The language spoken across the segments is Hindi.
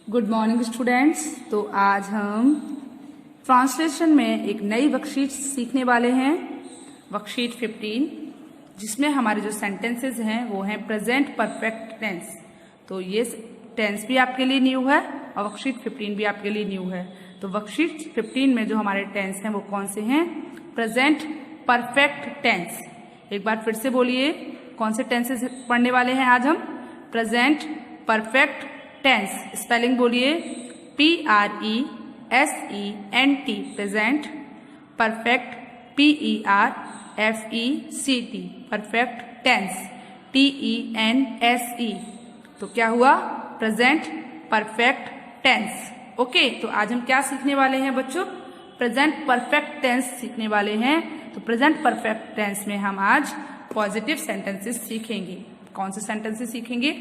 Good morning students. तो आज हम ट्रांसलेशन में एक नई वर्कशीट सीखने वाले हैं, वर्कशीट 15, जिसमें हमारे जो सेंटेंसेस हैं वो हैं प्रेजेंट परफेक्ट टेंस। तो ये टेंस भी आपके लिए न्यू है और वर्कशीट 15 भी आपके लिए न्यू है। तो वर्कशीट 15 में जो हमारे टेंस हैं वो कौन से हैं? Present perfect tense. एक बार फिर से बोलिए, कौन से टेंसेस पढ़ने वाले हैं आज हम? Present perfect tense. स्पेलिंग बोलिए, PRESENT, present. Perfect, PERFECT, perfect tense, TENSE। तो क्या हुआ? Present perfect tense. ओके, तो आज हम क्या सीखने वाले हैं बच्चों? प्रेजेंट परफेक्ट टेंस सीखने वाले हैं। तो प्रेजेंट परफेक्ट टेंस में हम आज पॉजिटिव सेंटेंसेस सीखेंगे। कौन से सेंटेंसेस सीखेंगे?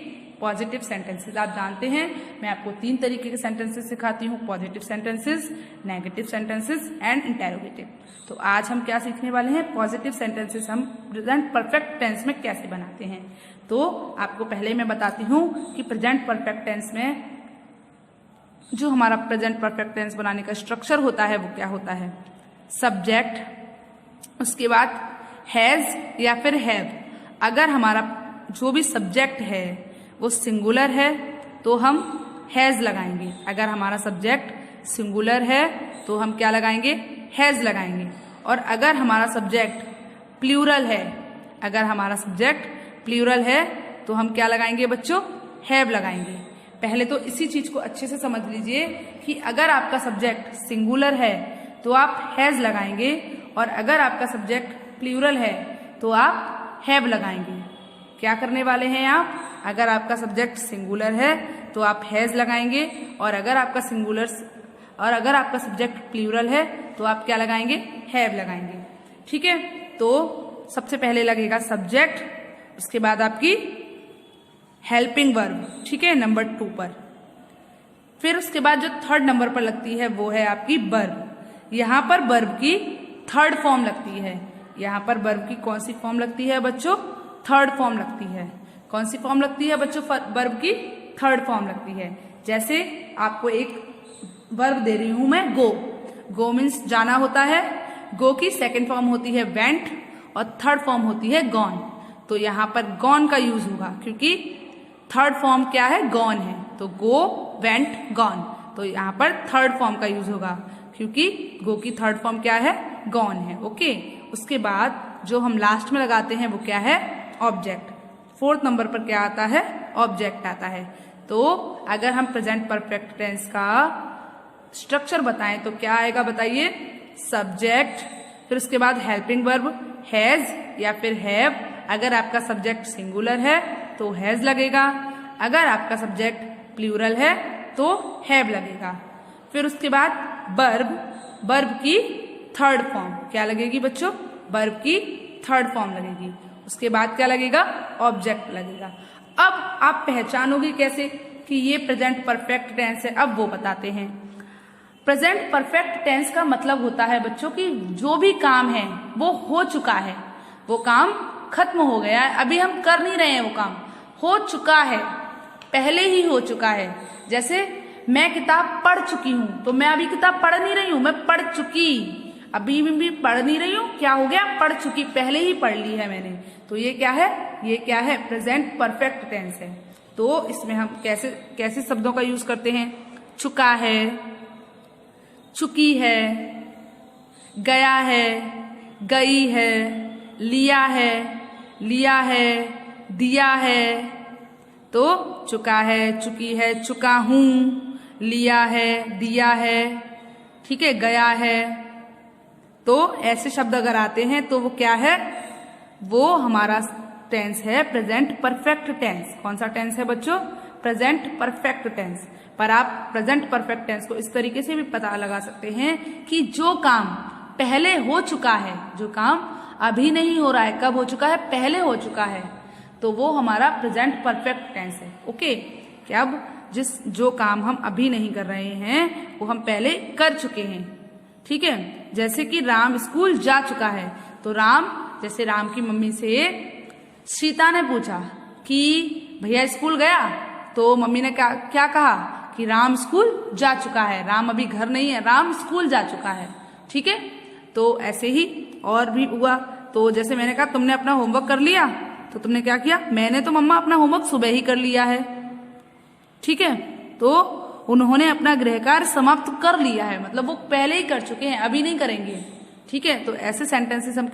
Positive sentences. आप जानते हैं मैं आपको 3 तरीके के सेंटेंसेस सिखाती हूँ, positive sentences, negative sentences and interrogative. तो आज हम क्या सीखने वाले हैं? पॉजिटिव सेंटेंसेस हम प्रेजेंट परफेक्ट टेंस में कैसे बनाते हैं। तो आपको पहले मैं बताती हूँ कि प्रेजेंट परफेक्ट टेंस में जो हमारा प्रेजेंट परफेक्ट टेंस बनाने का स्ट्रक्चर होता है वो क्या होता है? सब्जेक्ट, उसके बाद हैज या फिर हैव। अगर हमारा जो भी सब्जेक्ट है वो सिंगुलर है तो हम हैज लगाएंगे। अगर हमारा सब्जेक्ट सिंगुलर है तो हम क्या लगाएंगे? हैज लगाएंगे। और अगर हमारा सब्जेक्ट प्लूरल है, अगर हमारा सब्जेक्ट प्लूरल है तो हम क्या लगाएंगे बच्चों? हैव लगाएंगे। पहले तो इसी चीज को अच्छे से समझ लीजिए कि अगर आपका सब्जेक्ट सिंगुलर है तो आप हैज लगाएंगे और अगर आपका सब्जेक्ट प्लूरल है तो आप हैव लगाएंगे। क्या करने वाले हैं आप? अगर आपका सब्जेक्ट सिंगुलर है तो आप हैज लगाएंगे और अगर आपका सब्जेक्ट प्लूरल है तो आप क्या लगाएंगे? हैव लगाएंगे। ठीक है, तो सबसे पहले लगेगा सब्जेक्ट, उसके बाद आपकी हेल्पिंग वर्ब, ठीक है, नंबर 2 पर। फिर उसके बाद जो 3rd नंबर पर लगती है वो है आपकी वर्ब। यहाँ पर वर्ब की 3rd फॉर्म लगती है। यहाँ पर वर्ब की कौन सी फॉर्म लगती है बच्चों? 3rd फॉर्म लगती है। कौन सी फॉर्म लगती है बच्चों? वर्ब की 3rd फॉर्म लगती है। जैसे आपको एक वर्ब दे रही हूं मैं, गो। गो मीन्स जाना होता है। गो की 2nd फॉर्म होती है वेंट और 3rd फॉर्म होती है गॉन। तो यहाँ पर गॉन का यूज होगा क्योंकि 3rd फॉर्म क्या है? गॉन है। तो गो, वेंट, गॉन। तो यहाँ पर 3rd फॉर्म का यूज होगा क्योंकि गो की 3rd फॉर्म क्या है? गॉन है। ओके, उसके बाद जो हम लास्ट में लगाते हैं वो क्या है? ऑब्जेक्ट। 4th नंबर पर क्या आता है? ऑब्जेक्ट आता है। तो अगर हम प्रेजेंट परफेक्ट टेंस का स्ट्रक्चर बताएं तो क्या आएगा बताइए? सब्जेक्ट, फिर उसके बाद हेल्पिंग वर्ब हैज या फिर हैव। अगर आपका सब्जेक्ट सिंगुलर है तो हैज लगेगा, अगर आपका सब्जेक्ट प्लूरल है तो हैव लगेगा। फिर उसके बाद वर्ब, वर्ब की 3rd फॉर्म क्या लगेगी बच्चों? वर्ब की 3rd फॉर्म लगेगी। उसके बाद क्या लगेगा? ऑब्जेक्ट लगेगा। अब आप पहचानोगे कैसे कि ये प्रेजेंट परफेक्ट टेंस है? अब वो बताते हैं। प्रेजेंट परफेक्ट टेंस का मतलब होता है बच्चों कि जो भी काम है वो हो चुका है, वो काम खत्म हो गया है, अभी हम कर नहीं रहे हैं, वो काम हो चुका है, पहले ही हो चुका है। जैसे मैं किताब पढ़ चुकी हूं तो मैं अभी किताब पढ़ नहीं रही हूं, मैं पढ़ चुकी, अभी भी पढ़ नहीं रही हूं, क्या हो गया? पढ़ चुकी, पहले ही पढ़ ली है मैंने। तो ये क्या है? ये क्या है? प्रेजेंट परफेक्ट टेंस है। तो इसमें हम कैसे कैसे शब्दों का यूज करते हैं? चुका है, चुकी है, गया है, गई है, लिया है, लिया है, दिया है। तो चुका है, चुकी है, चुका हूं, लिया है, दिया है, ठीक है, गया है। तो ऐसे शब्द अगर आते हैं तो वो क्या है? वो हमारा टेंस है प्रेजेंट परफेक्ट टेंस। कौन सा टेंस है बच्चों? Present perfect tense. पर आप प्रेजेंट परफेक्ट टेंस को इस तरीके से भी पता लगा सकते हैं कि जो काम पहले हो चुका है, जो काम अभी नहीं हो रहा है, कब हो चुका है? पहले हो चुका है, तो वो हमारा प्रेजेंट परफेक्ट टेंस है। ओके, कि अब जो काम हम अभी नहीं कर रहे हैं वो हम पहले कर चुके हैं। ठीक है, जैसे कि राम स्कूल जा चुका है, तो जैसे राम की मम्मी से सीता ने पूछा कि भैया स्कूल गया, तो मम्मी ने क्या कहा कि राम स्कूल जा चुका है, राम अभी घर नहीं है, राम स्कूल जा चुका है। ठीक है, तो ऐसे ही और भी हुआ। तो जैसे मैंने कहा तुमने अपना होमवर्क कर लिया, तो तुमने क्या किया, मैंने तो मम्मा अपना होमवर्क सुबह ही कर लिया है। ठीक है, तो उन्होंने अपना गृह कार्य समाप्त कर लिया है, मतलब वो पहले ही कर चुके हैं, अभी नहीं करेंगे। ठीक है, तो ऐसे सेंटेंसेस हम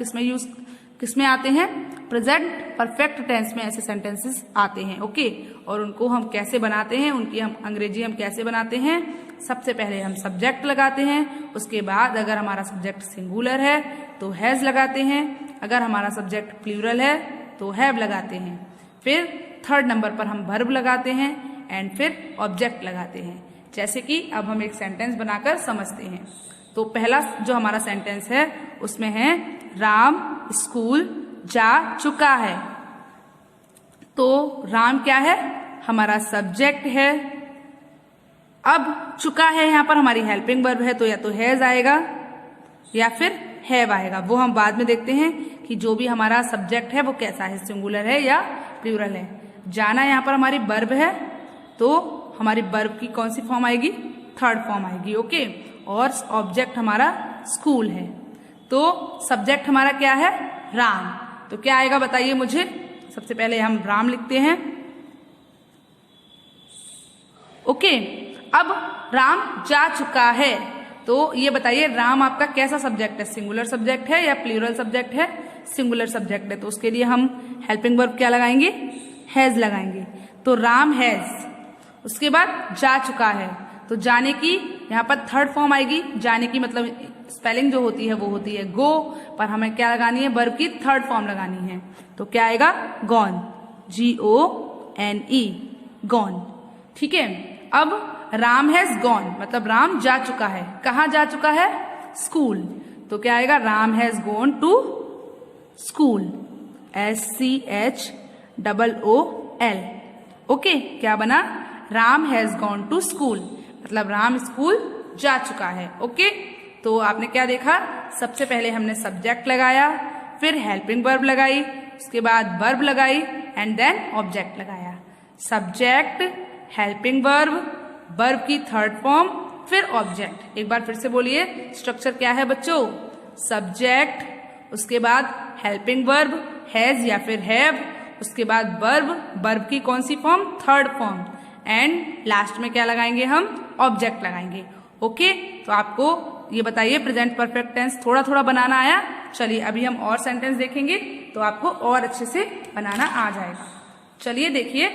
किसमें आते हैं, प्रेजेंट परफेक्ट टेंस में ऐसे सेंटेंसेस आते हैं। ओके, और उनको हम कैसे बनाते हैं, उनकी हम अंग्रेजी हम कैसे बनाते हैं, सबसे पहले हम सब्जेक्ट लगाते हैं, उसके बाद अगर हमारा सब्जेक्ट सिंगुलर है तो हैज लगाते हैं, अगर हमारा सब्जेक्ट प्लूरल है तो हैव लगाते हैं, फिर थर्ड नंबर पर हम वर्ब लगाते हैं एंड फिर ऑब्जेक्ट लगाते हैं। जैसे कि अब हम एक सेंटेंस बनाकर समझते हैं। तो पहला जो हमारा सेंटेंस है उसमें है राम स्कूल जा चुका है। तो राम क्या है, हमारा सब्जेक्ट है। अब चुका है यहाँ पर हमारी हेल्पिंग वर्ब है, तो या तो हैज आएगा या फिर हैव आएगा, वो हम बाद में देखते हैं कि जो भी हमारा सब्जेक्ट है वो कैसा है, सिंगुलर है या प्लूरल है। जाना यहाँ पर हमारी वर्ब है, तो हमारी वर्ब की कौन सी फॉर्म आएगी, थर्ड फॉर्म आएगी। ओके, और ऑब्जेक्ट हमारा स्कूल है, तो सब्जेक्ट हमारा क्या है, राम। तो क्या आएगा बताइए मुझे, सबसे पहले हम राम लिखते हैं। ओके, अब राम जा चुका है, तो ये बताइए राम आपका कैसा सब्जेक्ट है, सिंगुलर सब्जेक्ट है या प्लूरल सब्जेक्ट है, सिंगुलर सब्जेक्ट है, तो उसके लिए हम हेल्पिंग वर्ब क्या लगाएंगे, हैज लगाएंगे। तो राम हैज, उसके बाद जा चुका है, तो जाने की यहाँ पर थर्ड फॉर्म आएगी। जाने की मतलब स्पेलिंग जो होती है वो होती है गो, पर हमें क्या लगानी है, वर्ब की थर्ड फॉर्म लगानी है, तो क्या आएगा, गॉन, GONE, गॉन। ठीक है, अब राम हैज गॉन मतलब राम जा चुका है, कहाँ जा चुका है, स्कूल, तो क्या आएगा, Ram has gone to school, SCHOOL। Okay, क्या बना, Ram has gone to school मतलब राम स्कूल जा चुका है। ओके, तो आपने क्या देखा, सबसे पहले हमने सब्जेक्ट लगाया, फिर हेल्पिंग वर्ब लगाई, उसके बाद वर्ब लगाई एंड देन ऑब्जेक्ट लगाया। सब्जेक्ट, हेल्पिंग वर्ब, वर्ब की थर्ड फॉर्म, फिर ऑब्जेक्ट। एक बार फिर से बोलिए, स्ट्रक्चर क्या है बच्चों, सब्जेक्ट, उसके बाद हेल्पिंग वर्ब हैज या फिर हैव, उसके बाद वर्ब, वर्ब की कौन सी form, third form, and last में क्या लगाएंगे हम, ऑब्जेक्ट लगाएंगे। ओके, तो आपको ये बताइए प्रेजेंट परफेक्ट टेंस थोड़ा थोड़ा बनाना आया। चलिए अभी हम और सेंटेंस देखेंगे तो आपको और अच्छे से बनाना आ जाएगा। चलिए देखिए,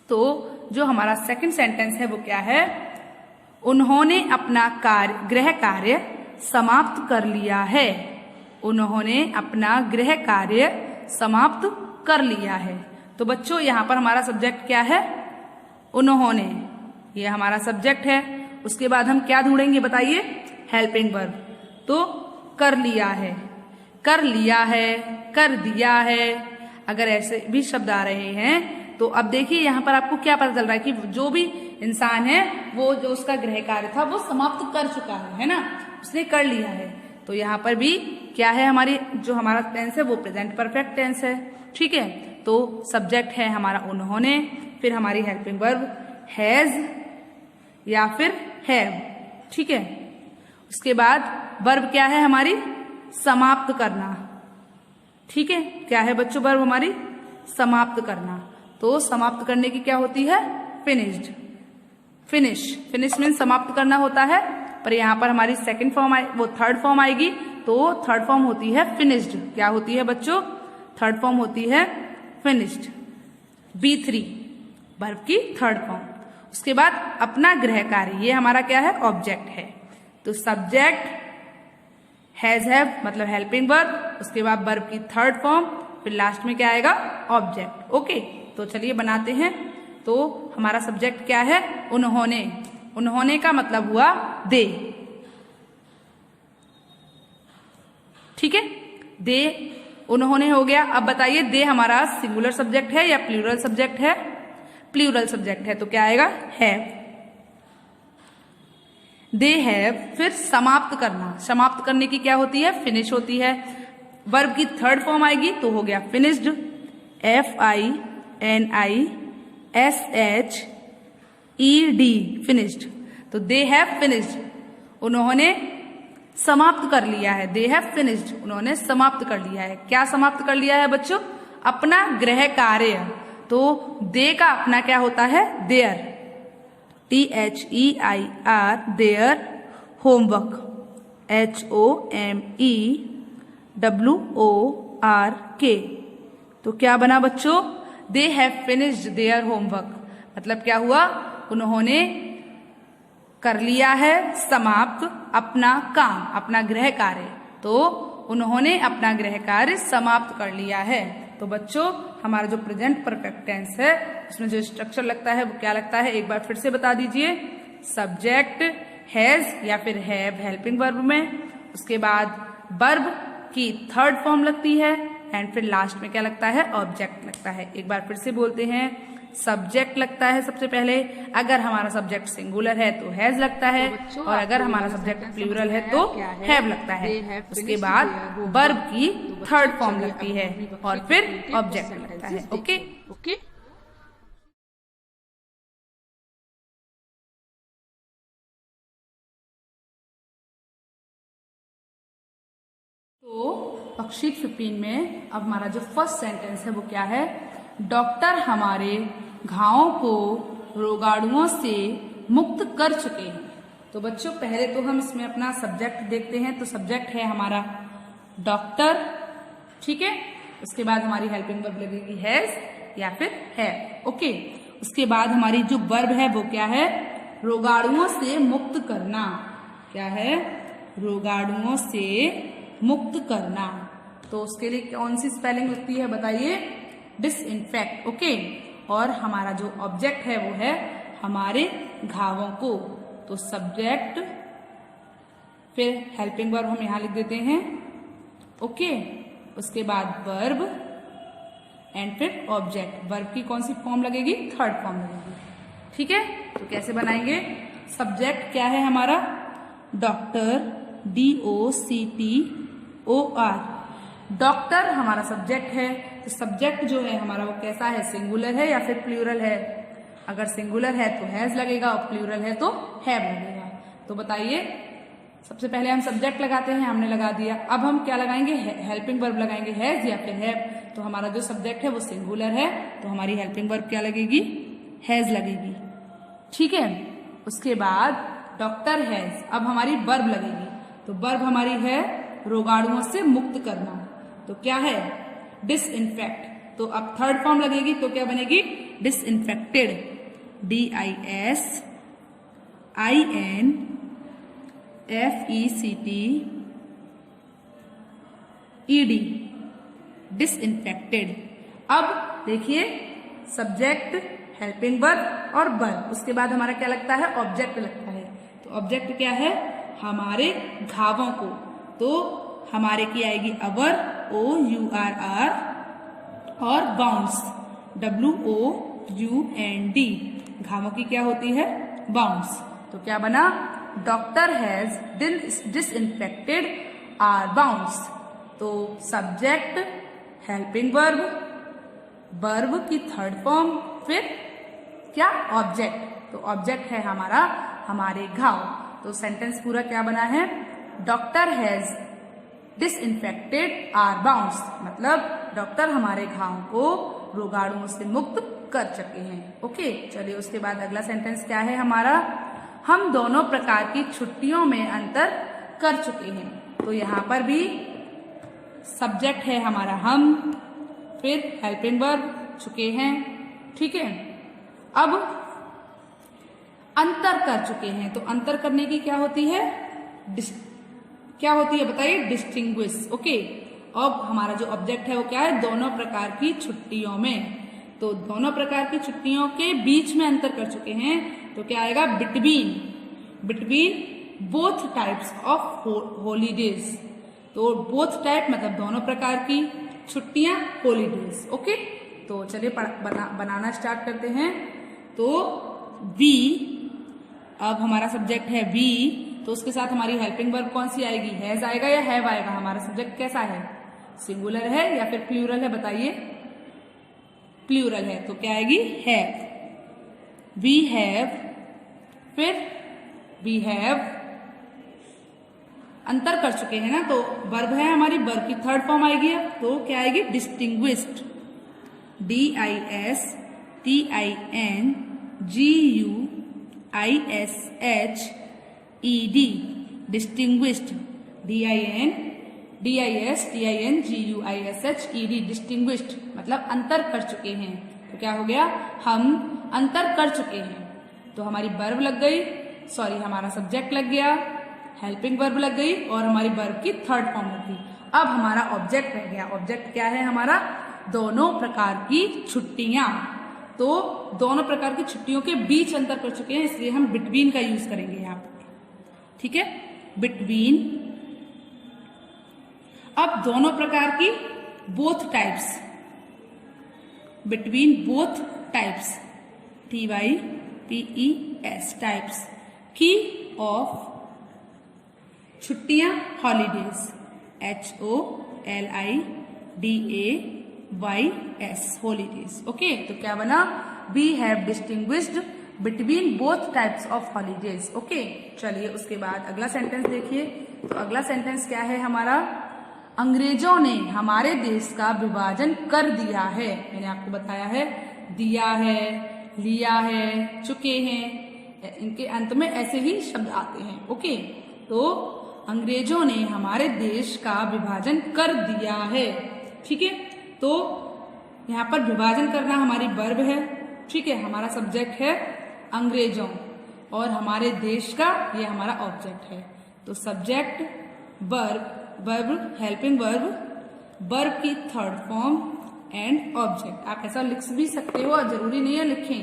तो जो हमारा सेकंड सेंटेंस है वो क्या है, उन्होंने अपना गृह कार्य समाप्त कर लिया है। उन्होंने अपना गृह कार्य समाप्त कर लिया है। तो बच्चों यहाँ पर हमारा सब्जेक्ट क्या है, उन्होंने, ये हमारा सब्जेक्ट है। उसके बाद हम क्या ढूंढेंगे बताइए, हेल्पिंग वर्ब। तो कर लिया है, कर लिया है, कर दिया है, अगर ऐसे भी शब्द आ रहे हैं तो अब देखिए यहाँ पर आपको क्या पता चल रहा है कि जो भी इंसान है वो जो उसका गृह कार्य था वो समाप्त कर चुका है ना, उसने कर लिया है। तो यहाँ पर भी क्या है, हमारी जो हमारा टेंस है वो प्रेजेंट परफेक्ट टेंस है। ठीक है, तो सब्जेक्ट है हमारा उन्होंने, फिर हमारी हेल्पिंग वर्ब हैज या फिर हैव। ठीक है, उसके बाद वर्ब क्या है हमारी, समाप्त करना। ठीक है, क्या है बच्चों वर्ब हमारी, समाप्त करना। तो समाप्त करने की क्या होती है, फिनिश्ड, फिनिश मीन्स समाप्त करना होता है, पर यहाँ पर हमारी सेकंड फॉर्म वो थर्ड फॉर्म आएगी, तो थर्ड फॉर्म होती है फिनिश्ड। क्या होती है बच्चों, थर्ड फॉर्म होती है फिनिश्ड, B3 वर्ब की थर्ड फॉर्म। उसके बाद अपना गृह कार्य, ये हमारा क्या है, ऑब्जेक्ट है। तो सब्जेक्ट हैज हैव मतलब हेल्पिंग वर्ब, उसके बाद वर्ब की थर्ड फॉर्म, फिर लास्ट में क्या आएगा, ऑब्जेक्ट। ओके, तो चलिए बनाते हैं। तो हमारा सब्जेक्ट क्या है, उन्होंने, उन्होंने का मतलब हुआ दे। ठीक है, दे उन्होंने हो गया। अब बताइए दे हमारा सिंगुलर सब्जेक्ट है या प्लूरल सब्जेक्ट है, प्लूरल सब्जेक्ट है, तो क्या आएगा, हैव। दे हैव, फिर समाप्त करना, समाप्त करने की क्या होती है, फिनिश होती है। वर्ब की थर्ड फॉर्म आएगी तो हो गया फिनिश्ड, FINISHED। ED finished. तो दे हैव फिनिश्ड, उन्होंने समाप्त कर लिया है। दे हैव फिनिश्ड, उन्होंने समाप्त कर लिया है। क्या समाप्त कर लिया है बच्चों? अपना गृह कार्य। तो दे का अपना क्या होता है? Their, THEIR, their homework, HOMEWORK। तो क्या बना बच्चों? They have finished their homework, मतलब क्या हुआ? उन्होंने कर लिया है समाप्त अपना काम, अपना गृह कार्य। तो उन्होंने अपना गृह कार्य समाप्त कर लिया है। तो बच्चों हमारा जो प्रेजेंट परफेक्ट टेंस है उसमें जो स्ट्रक्चर लगता है वो क्या लगता है, एक बार फिर से बता दीजिए। सब्जेक्ट हैज या फिर हैव हेल्पिंग वर्ब में, उसके बाद वर्ब की थर्ड फॉर्म लगती है एंड फिर लास्ट में क्या लगता है? ऑब्जेक्ट लगता है। एक बार फिर से बोलते हैं, सब्जेक्ट लगता है सबसे पहले, अगर हमारा सब्जेक्ट सिंगुलर है तो हैज लगता है, तो और अगर हमारा सब्जेक्ट प्लूरल है तो हैव लगता है। उसके बाद वर्ब की थर्ड फॉर्म लगती है और फिर ऑब्जेक्ट लगता है। Okay okay. तो वर्कशीट 15 में अब हमारा जो फर्स्ट सेंटेंस है वो क्या है? डॉक्टर हमारे घावों को रोगाणुओं से मुक्त कर चुके हैं। तो बच्चों पहले तो हम इसमें अपना सब्जेक्ट देखते हैं। तो सब्जेक्ट है हमारा डॉक्टर, ठीक है। उसके बाद हमारी हेल्पिंग वर्ब लगेगी हैज या फिर है। ओके, उसके बाद हमारी जो वर्ब है वो क्या है? रोगाणुओं से मुक्त करना। क्या है? रोगाणुओं से मुक्त करना। तो उसके लिए कौन सी स्पेलिंग लगती है बताइए? डिसइंफेक्ट। ओके, और हमारा जो ऑब्जेक्ट है वो है हमारे घावों को। तो सब्जेक्ट फिर हेल्पिंग वर्ब हम यहां लिख देते हैं। ओके, उसके बाद वर्ब एंड फिर ऑब्जेक्ट। वर्ब की कौन सी फॉर्म लगेगी? थर्ड फॉर्म लगेगी, ठीक है। तो कैसे बनाएंगे? सब्जेक्ट क्या है हमारा? Doctor, DOCTOR। डॉक्टर हमारा सब्जेक्ट है। तो सब्जेक्ट जो है हमारा वो कैसा है? सिंगुलर है या फिर प्लूरल है? अगर सिंगुलर है तो हैज लगेगा और प्लूरल है तो हैव लगेगा। तो बताइए, सबसे पहले हम सब्जेक्ट लगाते हैं, हमने लगा दिया। अब हम क्या लगाएंगे? हेल्पिंग वर्ब लगाएंगे, हैज या फिर हैव। तो हमारा जो सब्जेक्ट है वो सिंगुलर है, तो हमारी हेल्पिंग वर्ब क्या लगेगी? हैज लगेगी, ठीक है। उसके बाद डॉक्टर हैज, अब हमारी वर्ब लगेगी। तो वर्ब हमारी है रोगाणुओं से मुक्त करना। तो क्या है? डिसइंफेक्ट। तो अब थर्ड फॉर्म लगेगी तो क्या बनेगी? Disinfected, DISINFECTED, disinfected. अब देखिए, सब्जेक्ट, हेल्पिंग वर्ब और वर्ब, उसके बाद हमारा क्या लगता है? ऑब्जेक्ट लगता है। तो ऑब्जेक्ट क्या है? हमारे घावों को। तो हमारे की आएगी अवर, OURR, और बाउंड्स, WOUND। घावों की क्या होती है? बाउंड्स। तो क्या बना? Doctor has disinfected our wounds. तो सब्जेक्ट, हेल्पिंग वर्ब, वर्ब की थर्ड फॉर्म, फिर क्या? ऑब्जेक्ट। तो ऑब्जेक्ट है हमारा हमारे घाव। तो सेंटेंस पूरा क्या बना है? Doctor has disinfected our wounds, मतलब डॉक्टर हमारे घाव को रोगाणुओं से मुक्त कर चुके हैं। ओके, चलिए उसके बाद अगला सेंटेंस क्या है हमारा? हम दोनों प्रकार की छुट्टियों में अंतर कर चुके हैं। तो यहाँ पर भी सब्जेक्ट है हमारा हम, फिर हेल्पिंग वर्ब चुके हैं, ठीक है। अब अंतर कर चुके हैं। तो अंतर करने की क्या होती है? क्या होती है बताइए? डिस्टिंग्विश। ओके, अब हमारा जो ऑब्जेक्ट है वो क्या है? दोनों प्रकार की छुट्टियों में। तो दोनों प्रकार की छुट्टियों के बीच में अंतर कर चुके हैं। तो क्या आएगा? Between both types of holidays. तो बोथ टाइप मतलब दोनों प्रकार की छुट्टियां, हॉलीडेज। ओके, तो चलिए बनाना स्टार्ट करते हैं। तो वी, अब हमारा सब्जेक्ट है वी, तो उसके साथ हमारी हेल्पिंग वर्ब कौन सी आएगी? हैज आएगा या हैव आएगा? हमारा सब्जेक्ट कैसा है? सिंगुलर है या फिर प्लूरल है? बताइए, प्लूरल है, तो क्या आएगी? हैव। वी हैव फिर वी हैव, अंतर कर चुके हैं ना, तो वर्ब है हमारी, वर्ब की थर्ड फॉर्म आएगी अब, तो क्या आएगी? Distinguished, DISTINGUISHED, distinguished, DISTINGUISHED, distinguished मतलब अंतर कर चुके हैं। तो क्या हो गया? हम अंतर कर चुके हैं। तो हमारी वर्ब लग गई, सॉरी हमारा सब्जेक्ट लग गया, हेल्पिंग वर्ब लग गई और हमारी वर्ब की थर्ड फॉर्म लग गई। अब हमारा ऑब्जेक्ट रह गया। ऑब्जेक्ट क्या है हमारा? दोनों प्रकार की छुट्टियां। तो दोनों प्रकार की छुट्टियों के बीच अंतर कर चुके हैं, इसलिए हम बिटवीन का यूज करेंगे यहाँ पर। ठीक है, बिटवीन। अब दोनों प्रकार की, both types, between both types, TYPES, types की ऑफ छुट्टियां, हॉलीडेज, HOLIDAYS, हॉलीडेज। ओके, तो क्या बना? We have distinguished between both types of holidays. Okay, चलिए उसके बाद अगला सेंटेंस देखिए। तो अगला सेंटेंस क्या है हमारा? अंग्रेजों ने हमारे देश का विभाजन कर दिया है। मैंने आपको बताया है, दिया है, लिया है, चुके हैं, इनके अंत में ऐसे ही शब्द आते हैं। ओके, तो अंग्रेजों ने हमारे देश का विभाजन कर दिया है। ठीक है, तो यहाँ पर विभाजन करना हमारी वर्ब है। ठीक है, हमारा सब्जेक्ट है अंग्रेजों और हमारे देश का ये हमारा ऑब्जेक्ट है। तो subject, verb, verb, helping verb, verb की थर्ड फॉर्म एंड ऑब्जेक्ट। आप ऐसा लिख भी सकते हो, जरूरी नहीं है लिखें।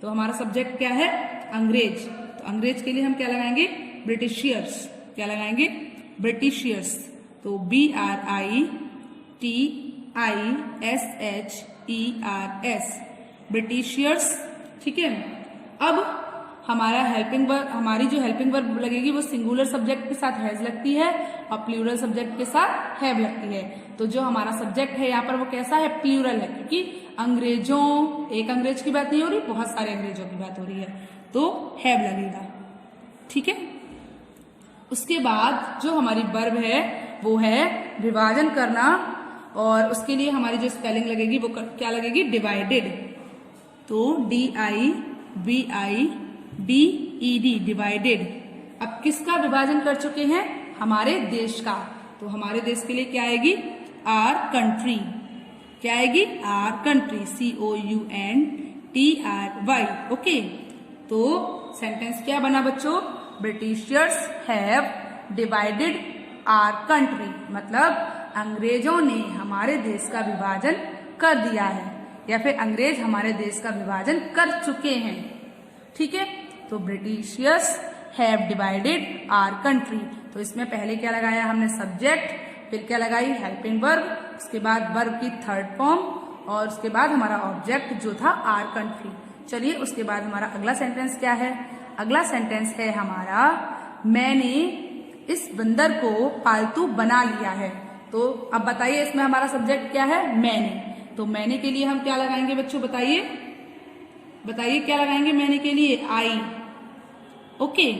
तो हमारा सब्जेक्ट क्या है? अंग्रेज। तो अंग्रेज के लिए हम क्या लगाएंगे? ब्रिटिशियर्स। क्या लगाएंगे? ब्रिटिशियर्स। तो BRITISHERS, ब्रिटिशियर्स। ठीक है, अब हमारा हेल्पिंग वर्ब, हमारी जो हेल्पिंग वर्ब लगेगी वो सिंगुलर सब्जेक्ट के साथ हैज लगती है और प्लूरल सब्जेक्ट के साथ हैव लगती है। तो जो हमारा सब्जेक्ट है यहाँ पर वो कैसा है? प्लूरल है, क्योंकि अंग्रेजों, एक अंग्रेज की बात नहीं हो रही, बहुत सारे अंग्रेजों की बात हो रही है, तो हैव लगेगा। ठीक है, उसके बाद जो हमारी वर्ब है वो है विभाजन करना, और उसके लिए हमारी जो स्पेलिंग लगेगी वो क्या लगेगी? डिवाइडेड। तो DIVIDED, डिवाइडेड। अब किसका विभाजन कर चुके हैं? हमारे देश का। तो हमारे देश के लिए क्या आएगी? Our country. क्या आएगी? Our country, COUNTRY। ओके, तो सेंटेंस क्या बना बच्चों? ब्रिटिशियर्स हैव डिवाइडेड आर कंट्री, मतलब अंग्रेजों ने हमारे देश का विभाजन कर दिया है, या फिर अंग्रेज हमारे देश का विभाजन कर चुके हैं। ठीक है, तो ब्रिटिशियर्स हैव डिवाइडेड आर कंट्री। तो इसमें पहले क्या लगाया हमने? सब्जेक्ट, फिर क्या लगाई? हेल्पिंग वर्ब, उसके बाद वर्ब की थर्ड फॉर्म और उसके बाद हमारा ऑब्जेक्ट जो था आर कंट्री। चलिए उसके बाद हमारा अगला सेंटेंस क्या है? अगला सेंटेंस है हमारा, मैंने इस बंदर को पालतू बना लिया है। तो अब बताइए इसमें हमारा सब्जेक्ट क्या है? मैंने। तो मैंने के लिए हम क्या लगाएंगे बच्चों? बताइए बताइए क्या लगाएंगे मैंने के लिए? आई। ओके,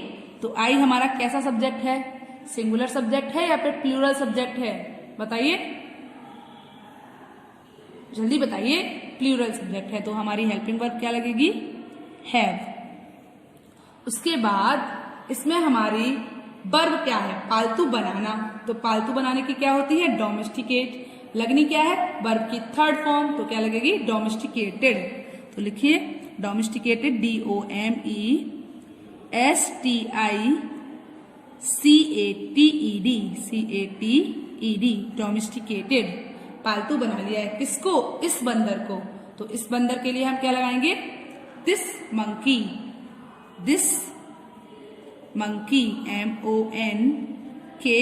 तो आई हमारा कैसा सब्जेक्ट है? सिंगुलर सब्जेक्ट है या फिर प्लूरल सब्जेक्ट है? बताइए, जल्दी बताइए। प्लूरल सब्जेक्ट है, तो हमारी हेल्पिंग वर्ब क्या लगेगी? हैव। उसके बाद इसमें हमारी वर्ब क्या है? पालतू बनाना। तो पालतू बनाने की क्या होती है? डोमेस्टिकेट। लगनी क्या है? वर्ब की थर्ड फॉर्म, तो क्या लगेगी? डोमेस्टिकेटेड। तो लिखिए डोमेस्टिकेटेड, DOMESTICATED, डोमेस्टिकेटेड। पालतू बना लिया है। किसको? इस बंदर को। तो इस बंदर के लिए हम क्या लगाएंगे? This monkey. This monkey, MONKEY।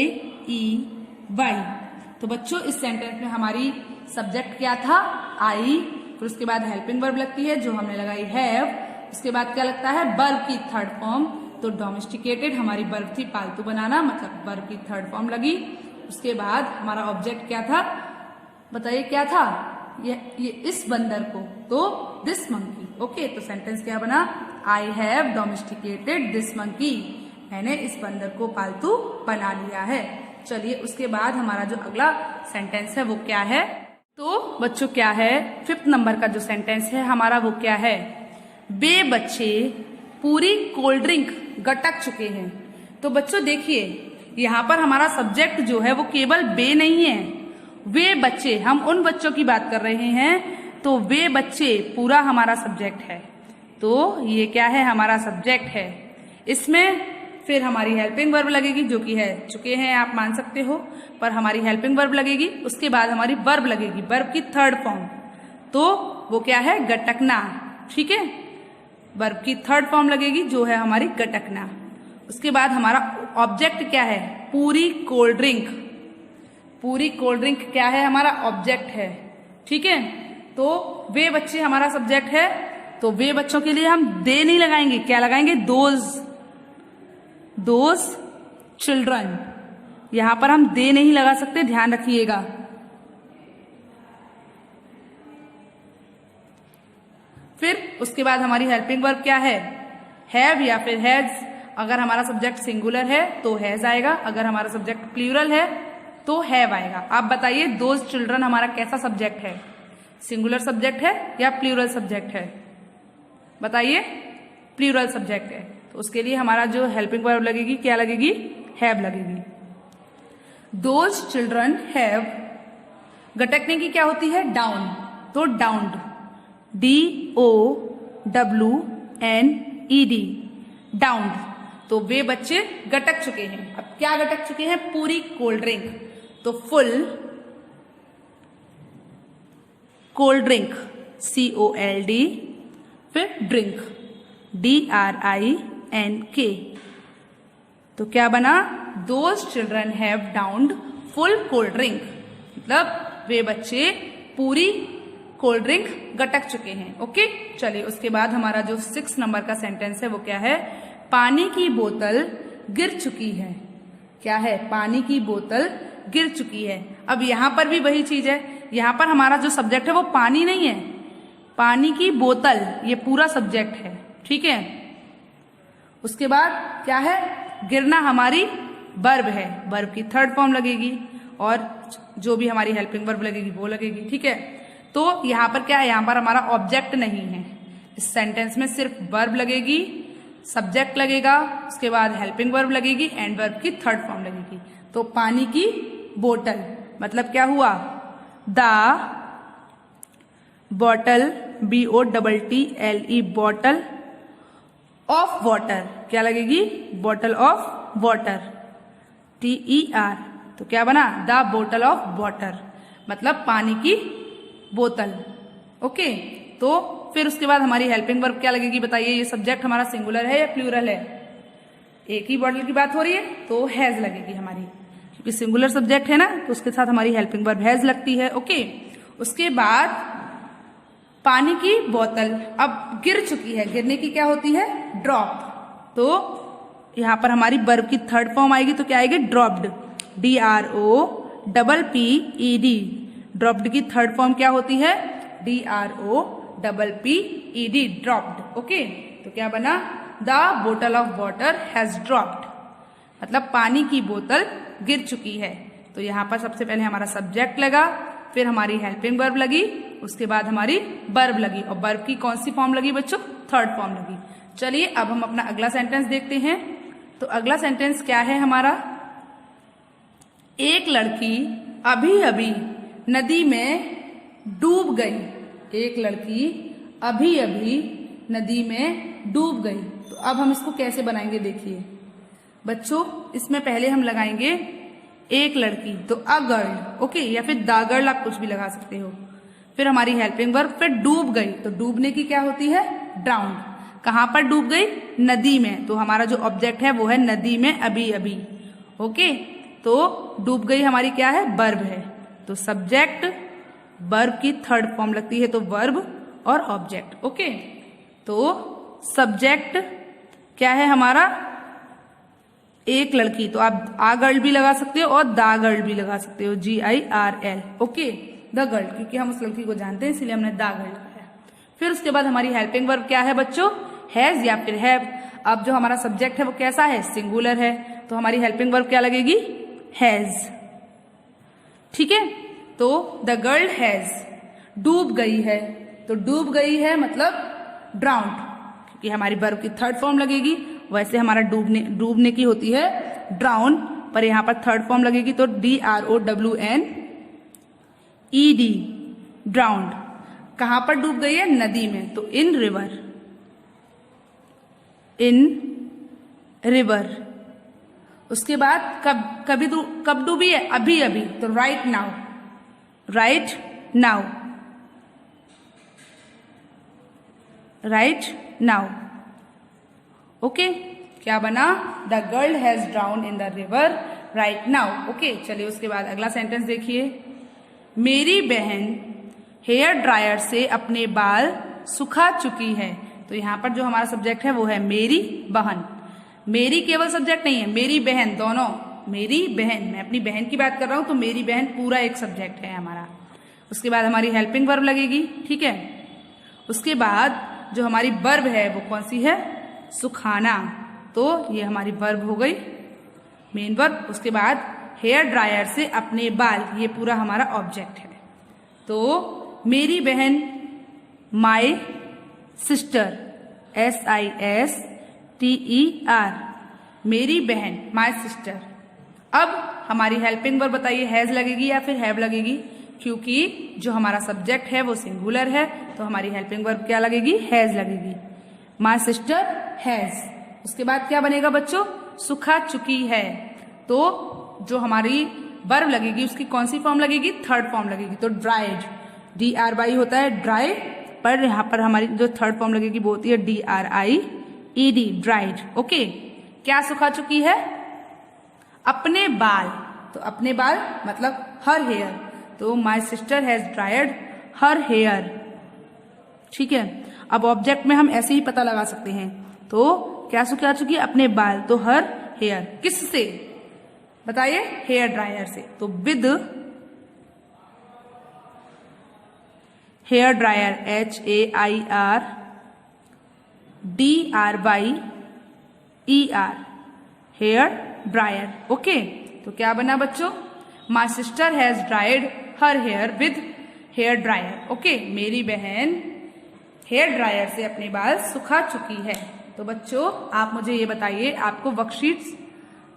तो बच्चों इस सेंटेंस में हमारी सब्जेक्ट क्या था? आई। फिर उसके बाद हेल्पिंग वर्ब लगती है जो हमने लगाई हैव। उसके बाद क्या लगता है? वर्ब की थर्ड फॉर्म। तो डोमेस्टिकेटेड हमारी वर्ब थी पालतू बनाना, मतलब वर्ब की थर्ड फॉर्म लगी। उसके बाद हमारा ऑब्जेक्ट क्या था? बताइए क्या था? ये इस बंदर को, तो दिस मंकी। ओके, तो सेंटेंस क्या बना? I have domesticated this monkey, मैंने इस बंदर को पालतू बना लिया है। चलिए उसके बाद हमारा जो अगला सेंटेंस है वो क्या है, तो बच्चों क्या है, 5th नंबर का जो सेंटेंस है हमारा वो क्या है, वे बच्चे पूरी कोल्ड ड्रिंक गटक चुके हैं। तो बच्चों देखिए यहाँ पर हमारा सब्जेक्ट जो है वो केवल वे नहीं है, वे बच्चे, हम उन बच्चों की बात कर रहे हैं, तो वे बच्चे पूरा हमारा सब्जेक्ट है। तो ये क्या है, हमारा सब्जेक्ट है। इसमें फिर हमारी हेल्पिंग वर्ब लगेगी जो कि है चुके हैं, आप मान सकते हो, पर हमारी हेल्पिंग वर्ब लगेगी। उसके बाद हमारी वर्ब लगेगी, वर्ब की 3rd फॉर्म, तो वो क्या है, गटकना। ठीक है, वर्ब की 3rd फॉर्म लगेगी जो है हमारी गटकना। उसके बाद हमारा ऑब्जेक्ट क्या है, पूरी कोल्ड ड्रिंक। पूरी कोल्ड ड्रिंक क्या है, हमारा ऑब्जेक्ट है। ठीक है, तो वे बच्चे हमारा सब्जेक्ट है, तो वे बच्चों के लिए हम दे नहीं लगाएंगे, क्या लगाएंगे, दोज चिल्ड्रन। यहां पर हम दे नहीं लगा सकते, ध्यान रखिएगा। फिर उसके बाद हमारी हेल्पिंग वर्ब क्या है, हैव या फिर हैज। अगर हमारा सब्जेक्ट सिंगुलर है तो हैज आएगा, अगर हमारा सब्जेक्ट प्लूरल है तो हैव आएगा। आप बताइए दोज चिल्ड्रन हमारा कैसा सब्जेक्ट है, सिंगुलर सब्जेक्ट है या प्लूरल सब्जेक्ट है, बताइए। प्लूरल सब्जेक्ट है, तो उसके लिए हमारा जो हेल्पिंग वर्ब लगेगी क्या लगेगी, हैव लगेगी। दोज चिल्ड्रन हैव, गटकने की क्या होती है, डाउन, तो डाउन्ड, DOWNED, डाउन्ड। तो वे बच्चे गटक चुके हैं। अब क्या गटक चुके हैं, पूरी कोल्ड ड्रिंक, तो फुल कोल्ड ड्रिंक, COLD, फिर ड्रिंक, DRINK। तो क्या बना, those children have downed full cold drink, मतलब वे बच्चे पूरी कोल्ड ड्रिंक गटक चुके हैं। ओके, चलिए उसके बाद हमारा जो 6 नंबर का सेंटेंस है वो क्या है, पानी की बोतल गिर चुकी है। क्या है, पानी की बोतल गिर चुकी है। अब यहां पर भी वही चीज है, यहां पर हमारा जो सब्जेक्ट है वो पानी नहीं है, पानी की बोतल ये पूरा सब्जेक्ट है। ठीक है, उसके बाद क्या है, गिरना हमारी वर्ब है, वर्ब की 3rd फॉर्म लगेगी और जो भी हमारी हेल्पिंग वर्ब लगेगी वो लगेगी। ठीक है, तो यहां पर क्या है, यहां पर हमारा ऑब्जेक्ट नहीं है, इस सेंटेंस में सिर्फ वर्ब लगेगी, सब्जेक्ट लगेगा, उसके बाद हेल्पिंग वर्ब लगेगी एंड वर्ब की 3rd फॉर्म लगेगी। तो पानी की बोतल मतलब क्या हुआ, the bottle, BOTTLE, bottle of water, क्या लगेगी, बॉटल ऑफ वाटर, TER। तो क्या बना, द बॉटल ऑफ वाटर, मतलब पानी की बोतल। ओके, तो फिर उसके बाद हमारी हेल्पिंग वर्ब क्या लगेगी, बताइए। ये सब्जेक्ट हमारा सिंगुलर है या प्लूरल है, एक ही बॉटल की बात हो रही है तो हैज लगेगी हमारी, क्योंकि सिंगुलर सब्जेक्ट है ना, तो उसके साथ हमारी हेल्पिंग वर्ब हैज लगती है। ओके, उसके बाद पानी की बोतल अब गिर चुकी है, गिरने की क्या होती है, ड्रॉप। तो यहां पर हमारी वर्ब की 3rd फॉर्म आएगी, तो क्या आएगी, ड्रॉप्ड, DROPPED। ड्रॉप्ड की 3rd फॉर्म क्या होती है, DROPPED, ड्रॉप्ड। ओके, तो क्या बना, the bottle of water has dropped, मतलब पानी की बोतल गिर चुकी है। तो यहां पर सबसे पहले हमारा सब्जेक्ट लगा, फिर हमारी हेल्पिंग वर्ब लगी, उसके बाद हमारी वर्ब लगी, और वर्ब की कौन सी फॉर्म लगी बच्चों, 3rd फॉर्म लगी। चलिए अब हम अपना अगला सेंटेंस देखते हैं। तो अगला सेंटेंस क्या है हमारा, एक लड़की अभी अभी नदी में डूब गई, एक लड़की अभी अभी नदी में डूब गई। तो अब हम इसको कैसे बनाएंगे, देखिए बच्चों, इसमें पहले हम लगाएंगे एक लड़की, तो अ गर्ल, ओके, या फिर द गर्ल, आप कुछ भी लगा सकते हो। फिर हमारी हेल्पिंग वर्ब, फिर डूब गई, तो डूबने की क्या होती है, ड्राउंड। कहां पर डूब गई, नदी में, तो हमारा जो ऑब्जेक्ट है वो है नदी में अभी अभी। ओके, तो डूब गई हमारी क्या है, वर्ब है, तो सब्जेक्ट वर्ब की 3rd फॉर्म लगती है, तो वर्ब और ऑब्जेक्ट। ओके, तो सब्जेक्ट क्या है हमारा, एक लड़की, तो आप आ गर्ल भी लगा सकते हो और द गर्ल भी लगा सकते हो, GIRL। ओके, द गर्ल, क्योंकि हम उस लड़की को जानते हैं इसलिए हमने द गर्ल लगाया। फिर उसके बाद हमारी हेल्पिंग वर्ब क्या है बच्चों, हैज या फिर हैव। अब जो हमारा सब्जेक्ट है वो कैसा है, सिंगुलर है, तो हमारी हेल्पिंग वर्ब क्या लगेगी, हैज। ठीक है, तो द गर्ल हैज, डूब गई है, तो डूब गई है मतलब ड्राउंड, क्योंकि हमारी वर्ब की थर्ड फॉर्म लगेगी। वैसे हमारा डूबने की होती है ड्राउन, पर यहां पर थर्ड फॉर्म लगेगी, तो DROWNED, ड्राउंड। कहां पर डूब गई है, नदी में, तो इन रिवर, इन रिवर। उसके बाद कब डूबी है, अभी अभी, तो right now, right now, right now. Okay, क्या बना, the girl has drown in the river right now. Okay, चलिए उसके बाद अगला सेंटेंस देखिए। मेरी बहन हेयर ड्रायर से अपने बाल सुखा चुकी है, तो यहां पर जो हमारा सब्जेक्ट है वो है मेरी बहन। मेरी केवल सब्जेक्ट नहीं है, मेरी बहन, दोनों, मेरी बहन, मैं अपनी बहन की बात कर रहा हूं, तो मेरी बहन पूरा एक सब्जेक्ट है हमारा। उसके बाद हमारी हेल्पिंग वर्ब लगेगी। ठीक है, उसके बाद जो हमारी वर्ब है वो कौन सी है, सुखाना, तो ये हमारी वर्ब हो गई, मेन वर्ब। उसके बाद हेयर ड्रायर से अपने बाल, ये पूरा हमारा ऑब्जेक्ट है। तो मेरी बहन, माई सिस्टर, SISTER, मेरी बहन, माई सिस्टर। अब हमारी हेल्पिंग वर्ब बताइए, हैज लगेगी या फिर हैव लगेगी, क्योंकि जो हमारा सब्जेक्ट है वो सिंगुलर है, तो हमारी हेल्पिंग वर्ब क्या लगेगी, हैज लगेगी। माई सिस्टर हैज। उसके बाद क्या बनेगा बच्चों, सुखा चुकी है, तो जो हमारी वर्ब लगेगी उसकी कौन सी फॉर्म लगेगी, थर्ड फॉर्म लगेगी, तो ड्राइड, DRY होता है ड्राई, पर यहाँ पर हमारी जो थर्ड फॉर्म लगेगी वो होती है DRIED, ड्राइड। ओके, क्या सुखा चुकी है, अपने बाल, तो अपने बाल मतलब हर हेयर, तो my sister has dried her hair. ठीक है, अब ऑब्जेक्ट में हम ऐसे ही पता लगा सकते हैं, तो क्या सुखा चुकी है, अपने बाल, तो हर हेयर, किससे बताइए, हेयर ड्रायर से, तो with hair dryer, HAIRDRYER, hair dryer. Okay, तो क्या बना बच्चों, my sister has dried her hair with hair dryer. Okay, मेरी बहन हेयर ड्रायर से अपने बाल सुखा चुकी है। तो बच्चों आप मुझे ये बताइए, आपको वर्कशीट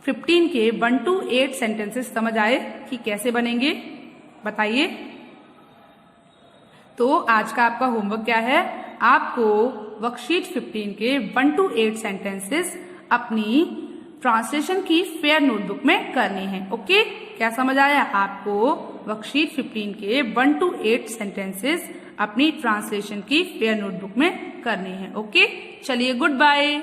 15 के 1 to 8 सेंटेंसेस समझ आए कि कैसे बनेंगे, बताइए। तो आज का आपका होमवर्क क्या है, आपको वर्कशीट 15 के 1 to 8 सेंटेंसेस अपनी ट्रांसलेशन की फेयर नोटबुक में करनी है। ओके, क्या समझ आया आपको, वर्कशीट 15 के 1 to 8 सेंटेंसेस अपनी ट्रांसलेशन की फेयर नोटबुक में करनी है। ओके, चलिए गुड बाय।